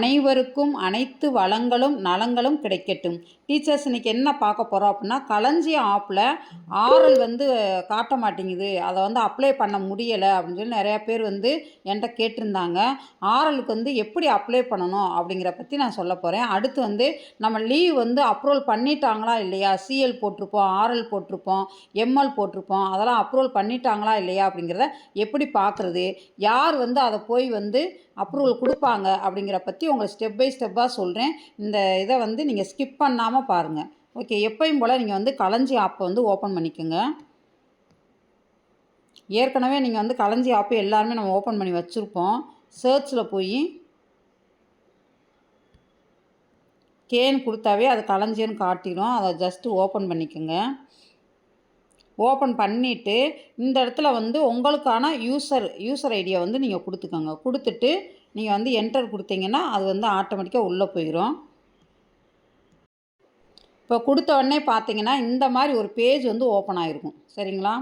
அனைவருக்கும் அனைத்து வளங்களும் நலங்களும் கிடைக்கட்டும். டீச்சர்ஸ் இன்றைக்கி என்ன பார்க்க போகிறோம் அப்படின்னா, களஞ்சியம் ஆப்பில் ஆரல் காட்ட மாட்டேங்குது, அதை அப்ளை பண்ண முடியலை அப்படின்னு சொல்லி நிறையா பேர் என்கிட்ட கேட்டிருந்தாங்க. ஆரலுக்கு எப்படி அப்ளை பண்ணணும் அப்படிங்கிற பற்றி நான் சொல்ல போகிறேன். அடுத்து நம்ம லீவ் அப்ரூவல் பண்ணிட்டாங்களா இல்லையா, சிஎல் போட்டிருப்போம், ஆர்எல் போட்டிருப்போம், எம்எல் போட்டிருப்போம், அதெல்லாம் அப்ரூவல் பண்ணிட்டாங்களா இல்லையா அப்படிங்கிறத எப்படி பார்க்குறது, யார் அதை போய் அப்ரூவல் கொடுப்பாங்க அப்படிங்கிற பற்றி உங்களுக்கு ஸ்டெப் பை ஸ்டெப்பாக சொல்கிறேன். இந்த இதை நீங்கள் ஸ்கிப் பண்ணாமல் பாருங்கள். ஓகே, எப்பயும் போல் நீங்கள் களஞ்சி ஆப்பை ஓப்பன் பண்ணிக்கோங்க. ஏற்கனவே நீங்கள் களஞ்சி ஆப்பு எல்லாருமே நம்ம ஓப்பன் பண்ணி வச்சுருப்போம். சர்ச்சில் போய் கேன் கொடுத்தாவே அது களஞ்சியன்னு காட்டிடும். அதை ஜஸ்ட்டு ஓப்பன் பண்ணிக்கோங்க. ஓப்பன் பண்ணிவிட்டு இந்த இடத்துல உங்களுக்கான யூசர் ஐடியை நீங்கள் கொடுத்துக்கோங்க. கொடுத்துட்டு நீங்கள் என்டர் கொடுத்தீங்கன்னா அது ஆட்டோமேட்டிக்காக உள்ளே போயிடும். இப்போ கொடுத்த உடனே பார்த்தீங்கன்னா இந்த மாதிரி ஒரு பேஜ் ஓப்பன் ஆகிருக்கும். சரிங்களா,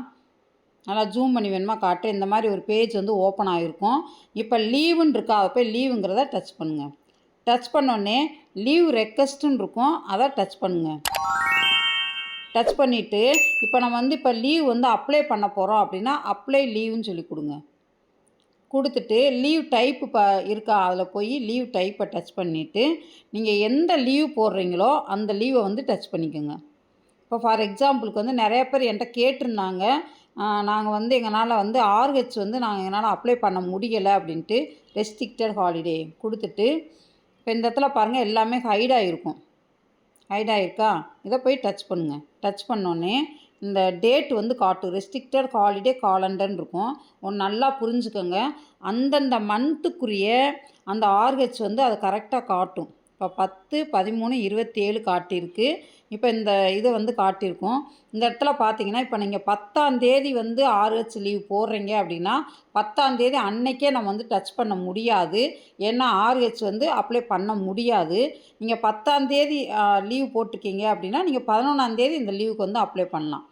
நல்லா ஜூம் பண்ணி வேணுமா காட்டு. இந்த மாதிரி ஒரு பேஜ் ஓப்பன் ஆகிருக்கும். இப்போ லீவுன்னு இருக்கா, அதை போய் லீவுங்கிறத டச் பண்ணுங்கள். டச் பண்ணோடனே லீவ் ரெக்வெஸ்ட்டுன்னு இருக்கும், அதை டச் பண்ணுங்கள். டச் பண்ணிவிட்டு இப்போ நம்ம இப்போ லீவ் அப்ளை பண்ண போகிறோம் அப்படின்னா அப்ளை லீவுன்னு சொல்லி கொடுங்க. கொடுத்துட்டு லீவ் டைப்பு இருக்கா, அதில் போய் லீவ் டைப்பை டச் பண்ணிவிட்டு நீங்கள் எந்த லீவ் போடுறீங்களோ அந்த லீவை டச் பண்ணிக்கோங்க. இப்போ ஃபார் எக்ஸாம்பிளுக்கு நிறைய பேர் என்கிட்ட கேட்டிருந்தாங்க, நாங்கள் எங்களால் ஆர்ஹெச் நாங்கள் எங்களால் அப்ளை பண்ண முடியலை அப்படின்ட்டு. ரெஸ்ட்ரிக்டட் ஹாலிடே கொடுத்துட்டு இப்போ இந்த இடத்துல பாருங்கள் எல்லாமே ஹைடாக இருக்கும். ஹைட் ஆகிருக்கா, இதை போய் டச் பண்ணுங்கள். டச் பண்ணோன்னே இந்த டேட் காட்டும். ரெஸ்ட்ரிக்டட் ஹாலிடே காலண்டர்னு இருக்கும். ஒன்று நல்லா புரிஞ்சுக்கோங்க, அந்தந்த மந்த்துக்குரிய அந்த ஆர்ஹெச் அது கரெக்டாக காட்டும். இப்போ 10, 13, 27 காட்டியிருக்கு. இப்போ இந்த இதை காட்டியிருக்கோம். இந்த இடத்துல பார்த்தீங்கன்னா இப்போ நீங்கள் 10ஆம் தேதி ஆர்ஹெச் லீவ் போடுறீங்க அப்படின்னா 10ஆம் தேதி அன்னைக்கே நம்ம டச் பண்ண முடியாது. ஏன்னா ஆர்ஹெச் அப்ளை பண்ண முடியாது. நீங்கள் 10ஆம் தேதி லீவ் போட்டிருக்கீங்க அப்படின்னா நீங்கள் 11ஆம் தேதி இந்த லீவுக்கு அப்ளை பண்ணலாம்.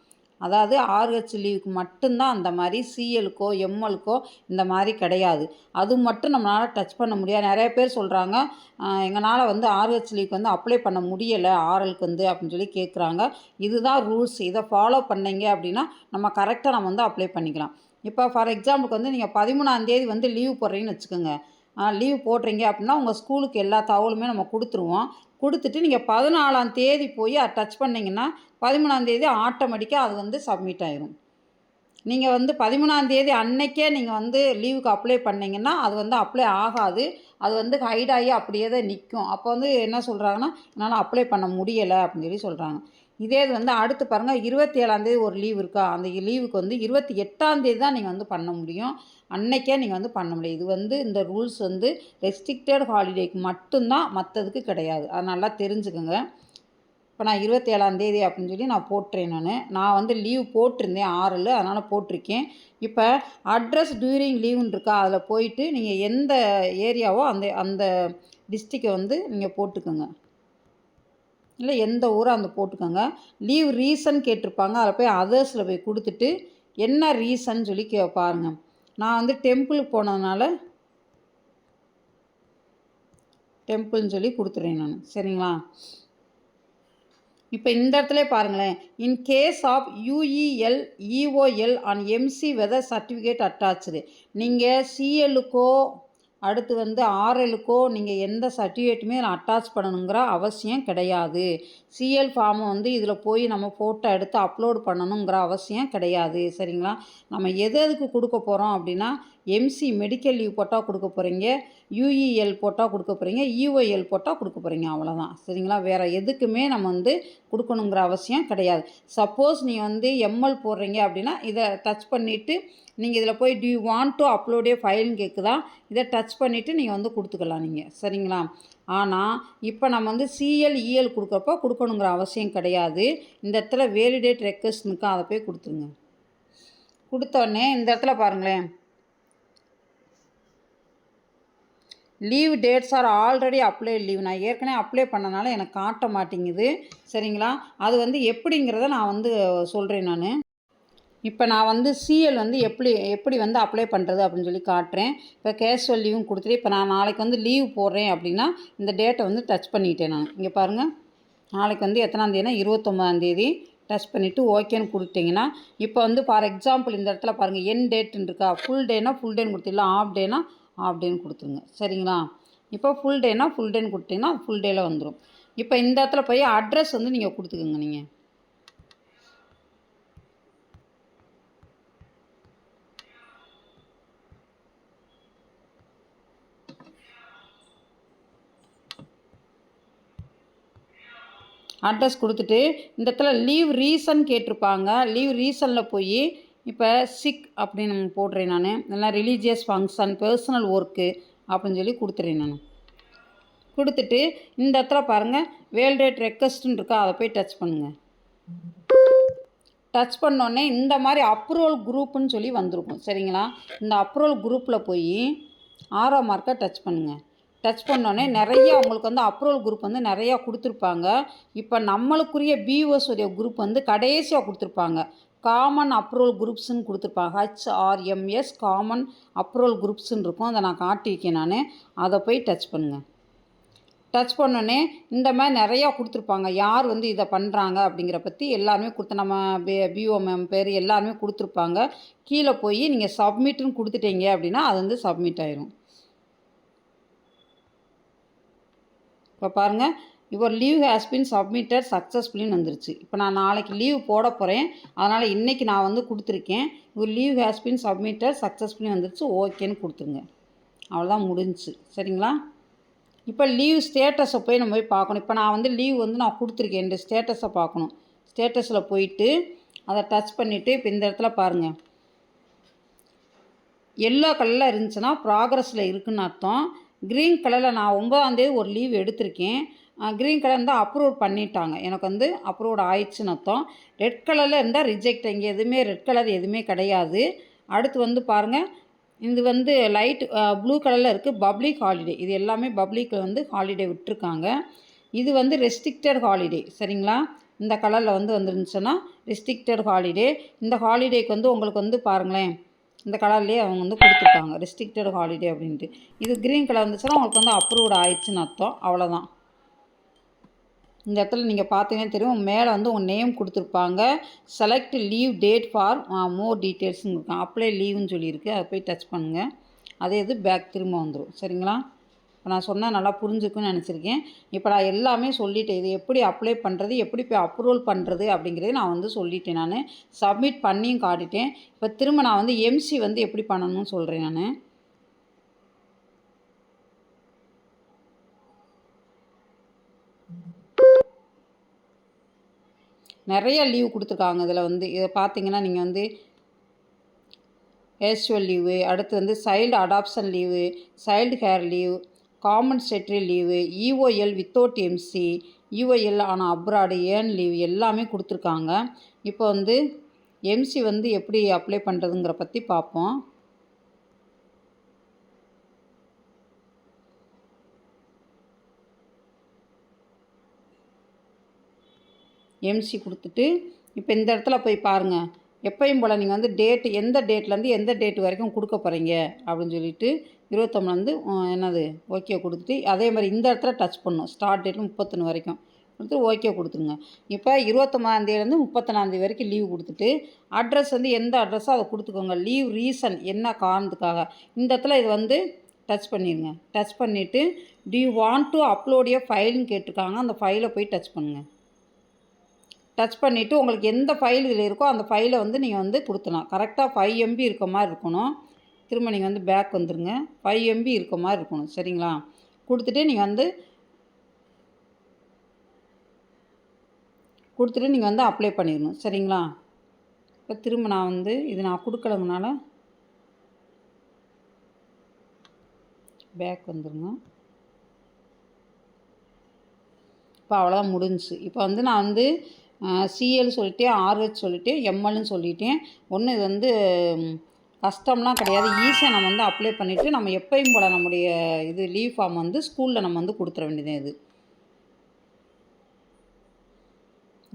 அதாவது ஆர்ஹெச் லீவுக்கு மட்டும்தான் அந்த மாதிரி, சிஎலுக்கோ எம்எலுக்கோ இந்த மாதிரி கிடையாது. அது மட்டும் நம்மளால் டச் பண்ண முடியாது. நிறைய பேர் சொல்கிறாங்க, எங்களால் ஆர்ஹெச் லீவுக்கு அப்ளை பண்ண முடியலை ஆர்எலுக்கு அப்படின்னு சொல்லி கேட்குறாங்க. இதுதான் ரூல்ஸ். இதை ஃபாலோ பண்ணீங்க அப்படின்னா நம்ம கரெக்டாக நம்ம அப்ளை பண்ணிக்கலாம். இப்போ ஃபார் எக்ஸாம்பிளுக்கு நீங்கள் 13ஆம் தேதி லீவ் போடுறீங்கன்னு வச்சுக்கோங்க. லீவ் போடுறீங்க அப்படின்னா உங்கள் ஸ்கூலுக்கு எல்லா தகவலுமே நம்ம கொடுத்துருவோம். கொடுத்துட்டு நீங்கள் 14ஆம் தேதி போய் அதை டச் பண்ணிங்கன்னா 13ஆம் தேதி ஆட்டோமேட்டிக்காக அது சப்மிட் ஆயிரும். நீங்கள் 13ஆம் தேதி அன்னைக்கே நீங்கள் லீவுக்கு அப்ளை பண்ணிங்கன்னா அது அப்ளை ஆகாது. அது ஹைடாகி அப்படியே தான் நிற்கும். அப்போ என்ன சொல்கிறாங்கன்னா, என்னால் அப்ளை பண்ண முடியலை அப்படின்னு சொல்லி சொல்கிறாங்க. இதே இது அடுத்து பாருங்கள், 27ஆம் தேதி ஒரு லீவ் இருக்கா, அந்த லீவுக்கு 28ஆம் தேதி தான் நீங்கள் பண்ண முடியும். அன்னைக்கே நீங்கள் பண்ண முடியும். இது இந்த ரூல்ஸ் ரெஸ்ட்ரிக்டட் ஹாலிடேக்கு மட்டும்தான், மற்றதுக்கு கிடையாது. அது நல்லா தெரிஞ்சுக்கோங்க. இப்போ நான் 27ஆம் தேதி அப்படின்னு சொல்லி நான் போட்டுறேன். நான் லீவ் போட்டிருந்தேன் ஆர்எல், அதனால் போட்டிருக்கேன். இப்போ அட்ரஸ் டியூரிங் லீவுன்னு இருக்கா, அதில் போயிட்டு நீங்கள் எந்த ஏரியாவோ அந்த டிஸ்ட்ரிக்டை நீங்கள் போட்டுக்கோங்க. இல்லை எந்த ஊரோ அந்த போட்டுக்கோங்க. லீவ் ரீசன் கேட்டிருப்பாங்க, அதில் போய் அதர்ஸில் போய் கொடுத்துட்டு என்ன ரீசன் சொல்லி பாருங்கள். நான் டெம்பிளுக்கு போனதுனால டெம்பிள்னு சொல்லி கொடுத்துட்றேன் நான். சரிங்களா, இப்போ இந்த இடத்துல பாருங்களேன், in case of UEL EOL on MC whether certificate attach. நீங்கள் சிஎலுக்கோ அடுத்து ஆர்எலுக்கோ நீங்கள் எந்த சர்டிஃபிகேட்டுமே அட்டாச் பண்ணணுங்கிற அவசியம் கிடையாது. சிஎல் ஃபார்மை இதில் போய் நம்ம ஃபோட்டோ எடுத்து அப்லோட் பண்ணணுங்கிற அவசியம் கிடையாது. சரிங்களா, நம்ம எதுக்கு கொடுக்க போகிறோம் அப்படின்னா, எம்சி மெடிக்கல் லீவ் போட்டால் கொடுக்க போகிறீங்க, யூஇஎல் போட்டால் கொடுக்க போகிறீங்க, இஓஎல் போட்டால் கொடுக்க போகிறீங்க, அவ்வளோதான். சரிங்களா, வேறு எதுக்குமே நம்ம கொடுக்கணுங்கிற அவசியம் கிடையாது. சப்போஸ் நீங்கள் எம்எல் போடுறீங்க அப்படின்னா இதை டச் பண்ணிவிட்டு நீங்கள் இதில் போய் do you want to upload a ஃபைல்னு கேட்குதா, இதை டச் பண்ணிவிட்டு நீங்கள் கொடுத்துக்கலாம் நீங்கள். சரிங்களா, ஆனால் இப்போ நம்ம சிஎல் இஎல் கொடுக்குறப்போ கொடுக்கணுங்கிற அவசியம் கிடையாது. இந்த இடத்துல வேலிடேட் ரெக்வெஸ்ட்னுக்கா, அதை போய் கொடுத்துருங்க. கொடுத்தோடனே இந்த இடத்துல பாருங்களேன், leave dates are already apply leave. நான் ஏற்கனவே அப்ளை பண்ணனால எனக்கு காட்ட மாட்டேங்குது. சரிங்களா, அது எப்படிங்கிறத நான் சொல்கிறேன். நான் இப்போ நான் வந்து சிஎல் வந்து எப்படி எப்படி வந்து அப்ளை பண்ணுறது அப்படின்னு சொல்லி காட்டுறேன். இப்போ கேஷுவல் லீவும் கொடுத்துட்டு இப்போ நான் நாளைக்கு வந்து லீவ் போடுறேன் அப்படின்னா இந்த டேட்டை வந்து டச் பண்ணிட்டேன் நான். இங்கே பாருங்கள், நாளைக்கு வந்து எத்தனாந்தேதினா 29ஆந்தேதி டச் பண்ணிவிட்டு ஓகேன்னு கொடுத்தீங்கன்னா இப்போ வந்து ஃபார் எக்ஸாம்பிள் இந்த இடத்துல பாருங்கள் என் டேட்டுன்னு இருக்கா. ஃபுல் டேனா ஃபுல் டேன்னு கொடுத்துடலாம், ஆஃப் டேனா ஆஃப் டேன்னு கொடுத்துருங்க. சரிங்களா? இப்போ ஃபுல் டேனா ஃபுல் டேன்னு கொடுத்தீங்கன்னா ஃபுல் டேயில் வந்துடும். இப்போ இந்த இடத்துல போய் அட்ரஸ் வந்து நீங்கள் கொடுத்துக்குங்க. நீங்கள் அட்ரஸ் கொடுத்துட்டு இந்த இடத்துல லீவ் ரீசன் கேட்டிருப்பாங்க. லீவ் ரீசனில் போய் இப்போ சிக் அப்படின்னு போடுறேன் நான். இல்லைனா ரிலீஜியஸ் ஃபங்க்ஷன், பர்சனல் ஒர்க்கு அப்படின்னு சொல்லி கொடுத்துறேன் நான். கொடுத்துட்டு இந்த இடத்துல பாருங்கள் வேல் டேட் ரெக்வஸ்ட்டுன்னு இருக்கா, அதை போய் டச் பண்ணுங்கள். டச் பண்ணோடனே இந்த மாதிரி அப்ரூவல் குரூப்புன்னு சொல்லி வந்திருக்கும். சரிங்களா? இந்த அப்ரூவல் குரூப்பில் போய் 6ஆம் மார்க்கை டச் பண்ணுங்கள். டச் பண்ணோடனே நிறையா உங்களுக்கு வந்து அப்ரூவல் குரூப் வந்து நிறையா கொடுத்துருப்பாங்க. இப்போ நம்மளுக்குரிய பிஓஎஸ் உடைய குரூப் வந்து கடைசியாக கொடுத்துருப்பாங்க. காமன் அப்ரூவல் குரூப்ஸ்ன்னு கொடுத்துருப்பாங்க. HRMS காமன் அப்ரூவல் குரூப்ஸ்ன்னு இருக்கும். அதை நான் காட்டியிருக்கேன் நான். அதை போய் டச் பண்ணுங்கள். டச் பண்ணோன்னே இந்த மாதிரி நிறையா கொடுத்துருப்பாங்க. யார் வந்து இதை பண்ணுறாங்க அப்படிங்கிற பற்றி எல்லாருமே கொடுத்து நம்ம பிஓ மேம் பேர் எல்லாருமே கொடுத்துருப்பாங்க. கீழே போய் நீங்கள் சப்மிட்டுன்னு கொடுத்துட்டீங்க அப்படின்னா அது வந்து சப்மிட் ஆயிரும். இப்போ பாருங்கள், your leave has been submitted சக்ஸஸ்ஃபுல்லின்னு வந்துருச்சு. இப்போ நான் நாளைக்கு லீவ் போட போகிறேன், அதனால் இன்றைக்கி நான் வந்து கொடுத்துருக்கேன். Your leave has been submitted successfully வந்துருச்சு. ஓகேன்னு கொடுத்துருங்க. அவ்வளோதான் முடிஞ்சிச்சு. சரிங்களா? இப்போ லீவ் ஸ்டேட்டஸை போய் நம்ம போய் பார்க்கணும். இப்போ நான் வந்து லீவ் வந்து நான் கொடுத்துருக்கேன். இந்த ஸ்டேட்டஸை பார்க்கணும். ஸ்டேட்டஸில் போயிட்டு அதை டச் பண்ணிவிட்டு இப்போ இந்த இடத்துல பாருங்கள், எல்லோ கலரில் இருந்துச்சுன்னா ப்ராக்ரஸில் இருக்குதுன்னு அர்த்தம். க்ரீன் கலரில் நான் 9ஆந்தேதி ஒரு லீவ் எடுத்திருக்கேன். க்ரீன் கலர் இருந்தால் அப்ரூவ் பண்ணிட்டாங்க, எனக்கு வந்து அப்ரூவ்ட் ஆயிடுச்சுன்னு அர்த்தம். ரெட் கலரில் இருந்தால் ரிஜெக்ட். இங்கே எதுவுமே ரெட் கலர் எதுவுமே கிடையாது. அடுத்து வந்து பாருங்கள், இது வந்து லைட் ப்ளூ கலரில் இருக்குது பப்ளிக் ஹாலிடே. இது எல்லாமே பப்ளிக்கில் வந்து ஹாலிடே விட்டுருக்காங்க. இது வந்து ரெஸ்ட்ரிக்டட் ஹாலிடே. சரிங்களா? இந்த கலரில் வந்து வந்துருந்துச்சுன்னா ரெஸ்ட்ரிக்டட் ஹாலிடே. இந்த ஹாலிடேக்கு வந்து உங்களுக்கு வந்து பாருங்களேன், இந்த கலர்லேயே அவங்க வந்து கொடுத்துருக்காங்க ரெஸ்ட்ரிக்டட் ஹாலிடே அப்படின்ட்டு. இது க்ரீன் கலர் இருந்துச்சுன்னா உங்களுக்கு வந்து அப்ரூவ்ட் ஆயிடுச்சுன்னு அர்த்தம். அவ்வளோதான். இந்த இடத்துல நீங்கள் பார்த்தீங்கன்னா தெரியும், மேலே வந்து உங்கள் நேம் கொடுத்துருப்பாங்க. Select leave date for more டீட்டெயில்ஸ்னு இருக்கும். அப்ளை லீவுன்னு சொல்லியிருக்கு. அதை போய் டச் பண்ணுங்கள். அதே இது பேக் திரும்ப வந்துடும். சரிங்களா? இப்போ நான் சொன்னால் நல்லா புரிஞ்சுக்குன்னு நினச்சிருக்கேன். இப்போ நான் எல்லாமே சொல்லிட்டேன். இது எப்படி அப்ளை பண்ணுறது, எப்படி போய் அப்ரூவல் பண்ணுறது அப்படிங்கிறத நான் வந்து சொல்லிட்டேன். நான் சப்மிட் பண்ணியும் காட்டிட்டேன். இப்போ திரும்ப நான் வந்து எம்சி வந்து எப்படி பண்ணணும்னு சொல்கிறேன் நான். நிறைய லீவ் கொடுத்துருக்காங்க. இதில் வந்து இதை பார்த்தீங்கன்னா நீங்கள் வந்து கேஷுவல் லீவு, அடுத்து வந்து child adoption leave, child hair leave, compensatory leave, EOL without MC, EOL ஆனால் அப்ராடு, ஏர்ன் லீவ் எல்லாமே கொடுத்துருக்காங்க. இப்போ வந்து எம்சி வந்து எப்படி அப்ளை பண்ணுறதுங்கிற பற்றி பார்ப்போம். எம்சி கொடுத்துட்டு இப்போ இந்த இடத்துல போய் பாருங்கள். எப்பயும் போல் நீங்கள் வந்து டேட்டு எந்த டேட்லேருந்து எந்த டேட் வரைக்கும் கொடுக்க போகிறீங்க அப்படின்னு சொல்லிட்டு 29 என்னது ஓகே கொடுத்துட்டு அதே மாதிரி இந்த இடத்துல டச் பண்ணணும். ஸ்டார்ட் டேட்டு 31 வரைக்கும் கொடுத்துட்டு ஓகே கொடுத்துருங்க. இப்போ 29ஆந்தேதிலேருந்து 31ஆந்தேதி வரைக்கும் லீவ் கொடுத்துட்டு அட்ரஸ் வந்து எந்த அட்ரஸோ அதை கொடுத்துக்கோங்க. லீவ் ரீசன் என்ன காரணத்துக்காக இந்த இடத்துல இது வந்து டச் பண்ணிடுங்க. டச் பண்ணிவிட்டு do you want to upload a ஃபைல்னு கேட்டிருக்காங்க. அந்த ஃபைலை போய் டச் பண்ணுங்கள். டச் பண்ணிவிட்டு உங்களுக்கு எந்த ஃபைல் இதில் இருக்கோ அந்த ஃபைலை வந்து நீங்கள் வந்து கொடுத்துலாம். கரெக்டாக 5 MB இருக்க மாதிரி இருக்கணும். திரும்ப நீங்கள் வந்து பேக் வந்துடுங்க. 5 MB இருக்க மாதிரி இருக்கணும். சரிங்களா? கொடுத்துட்டு நீங்கள் வந்து அப்ளை பண்ணிடணும். சரிங்களா? இப்போ திரும்ப நான் வந்து இது நான் கொடுக்கலங்கனால பேக் வந்துடுங்க. இப்போ அவ்வளோதான் முடிஞ்சிச்சு. இப்போ வந்து நான் வந்து சிஎல் சொல்லிட்டேன், ஆர்ஹெச் சொல்லிட்டேன், எம்எல்னு சொல்லிட்டேன். ஒன்றும் இது வந்து கஷ்டம்லாம் கிடையாது. ஈஸியாக நம்ம வந்து அப்ளை பண்ணிவிட்டு நம்ம எப்பயும் போல் நம்முடைய இது லீவ் ஃபார்ம் வந்து ஸ்கூலில் நம்ம வந்து கொடுத்துட வேண்டியது இது.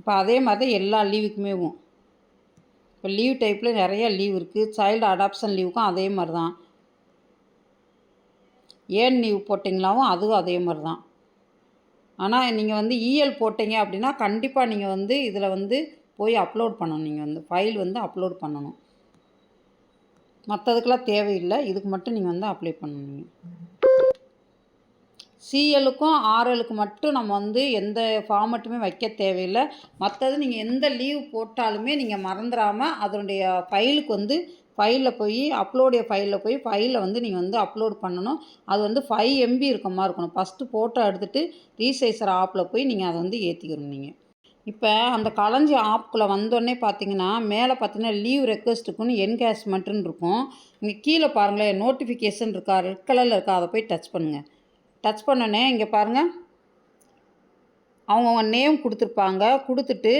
இப்போ அதே மாதிரி எல்லா லீவுக்குமேவும் இப்போ லீவ் டைப்பில் நிறைய லீவ் இருக்குது. சைல்டு அடாப்ஷன் லீவுக்கும் அதே மாதிரி தான். ஏன் லீவ் போட்டிங்களாவும் அதுவும் அதே மாதிரி தான். ஆனால் நீங்கள் வந்து இஎல் போட்டிங்க அப்படின்னா கண்டிப்பாக நீங்கள் வந்து இதில் வந்து போய் அப்லோட் பண்ணணும். நீங்கள் வந்து ஃபைல் வந்து அப்லோட் பண்ணணும். மற்றதுக்கெல்லாம் தேவையில்லை, இதுக்கு மட்டும் நீங்கள் வந்து அப்ளை பண்ணணும். சிஎலுக்கும் ஆர்எலுக்கு மட்டும் நம்ம வந்து எந்த ஃபார்மெட்டுமே வைக்க தேவையில்லை. மற்றது நீங்கள் எந்த லீவ் போட்டாலுமே நீங்கள் மறந்துடாமல் அதனுடைய ஃபைலுக்கு வந்து ஃபைலில் போய் ஃபைலில் வந்து நீங்கள் வந்து அப்லோட் பண்ணணும். அது வந்து 5 MB இருக்க மாதிரி இருக்கணும். ஃபஸ்ட்டு ஃபோட்டோ எடுத்துகிட்டு ரீசைசர் ஆப்பில் போய் நீங்கள் அதை வந்து ஏற்றிக்கணும். நீங்கள் இப்போ அந்த களஞ்சி ஆப்புக்குள்ளே வந்தோடனே பார்த்தீங்கன்னா மேலே பார்த்தீங்கன்னா லீவ் ரெக்வெஸ்ட்டுக்குன்னு என்கேஷ்மெண்ட்டுன்னு இருக்கும். இங்கே கீழே பாருங்களேன் நோட்டிஃபிகேஷன் இருக்கா, ரெட் கலரில் இருக்கா, அதை போய் டச் பண்ணுங்கள். டச் பண்ணோன்னே இங்கே பாருங்கள் அவங்கவுங்க நேம் கொடுத்துருப்பாங்க. கொடுத்துட்டு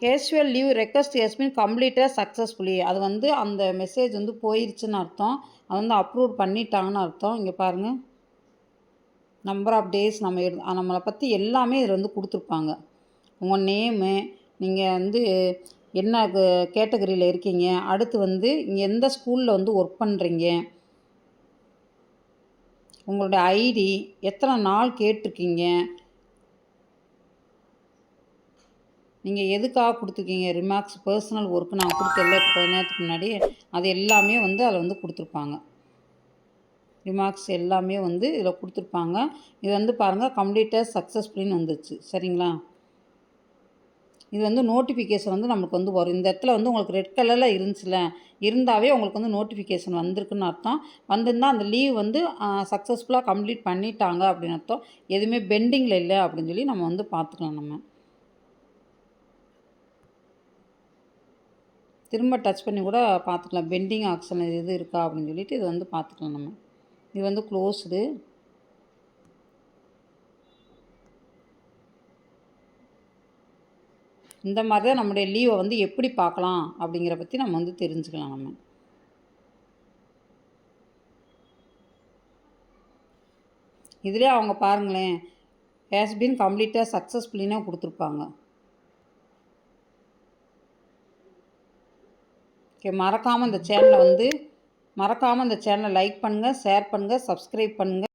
casual leave request has been completed successfully, அது வந்து அந்த மெசேஜ் வந்து போயிடுச்சுன்னு அர்த்தம். அது வந்து அப்ரூவ் பண்ணிட்டாங்கன்னு அர்த்தம். இங்கே பாருங்கள் நம்பர் ஆஃப் டேஸ் நம்மளை பற்றி எல்லாமே இதில் வந்து கொடுத்துருப்பாங்க. உங்கள் நேமு, நீங்கள் வந்து என்ன கேட்டகரியில் இருக்கீங்க, அடுத்து வந்து இங்கே எந்த ஸ்கூலில் வந்து ஒர்க் பண்ணுறீங்க, உங்களுடைய ஐடி, எத்தனை நாள் கேட்டிருக்கீங்க, நீங்கள் எதுக்காக கொடுத்துருக்கீங்க, ரிமார்க்ஸ் பர்சனல் ஒர்க்கு நான் கொடுத்தல கொஞ்ச நேரத்துக்கு முன்னாடி, அது எல்லாமே வந்து அதில் வந்து கொடுத்துருப்பாங்க. ரிமார்க்ஸ் எல்லாமே வந்து இதில் கொடுத்துருப்பாங்க. இது வந்து பாருங்கள் கம்ப்ளீட்டட் சக்ஸஸ்ஃபுல்லின்னு வந்துச்சு. சரிங்களா? இது வந்து நோட்டிஃபிகேஷன் வந்து நம்மளுக்கு வந்து வரும். இந்த இடத்துல வந்து உங்களுக்கு ரெட் கலரில் இருந்துச்சுல, இருந்தாவே உங்களுக்கு வந்து நோட்டிஃபிகேஷன் வந்திருக்குன்னு அர்த்தம். வந்திருந்தால் அந்த லீவ் வந்து சக்ஸஸ்ஃபுல்லாக கம்ப்ளீட் பண்ணிட்டாங்க அப்படின்னு அர்த்தம். எதுவுமே பெண்டிங்கில் இல்லை அப்படின்னு சொல்லி நம்ம வந்து பார்த்துக்கலாம். நம்ம திரும்ப டச் பண்ணி கூட பார்த்துக்கலாம். பெண்டிங் ஆக்ஷன் எது இருக்கா அப்படின்னு சொல்லிட்டு இது வந்து பார்த்துக்கலாம். நம்ம இது வந்து க்ளோஸ்டு. இந்த மாதிரி தான் நம்முடைய லீவை வந்து எப்படி பார்க்கலாம் அப்படிங்கிற பற்றி நம்ம வந்து தெரிஞ்சுக்கலாம். நம்ம இதிலே அவங்க பாருங்களேன் ஹேஸ் பீன் கம்ப்ளீட்டாக சக்ஸஸ்ஃபுல்லினா கொடுத்துருப்பாங்க. ஓகே, மறக்காமல் இந்த சேனலை லைக் பண்ணுங்கள், ஷேர் பண்ணுங்கள், சப்ஸ்கிரைப் பண்ணுங்கள்.